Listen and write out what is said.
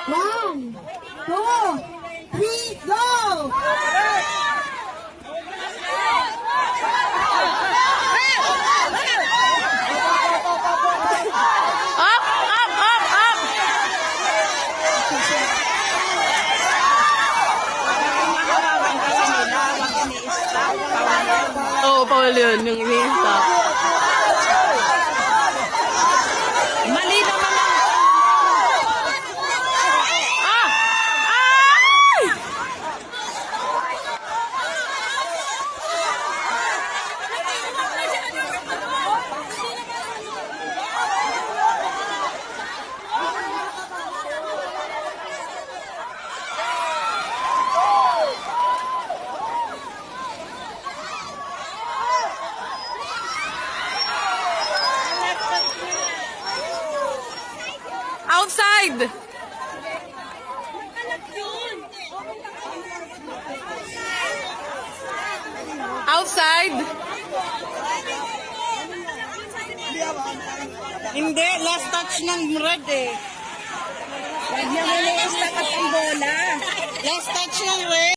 1, 2, 3, go! Up, up, up, up! Oo, Paul yun, yung ini-stop. Mali naman ang... Ah! Ay! Outside! Outside! Hindi, last touch ng red eh. Huwag niya muna i-stack up ang bola. Last touch ng red.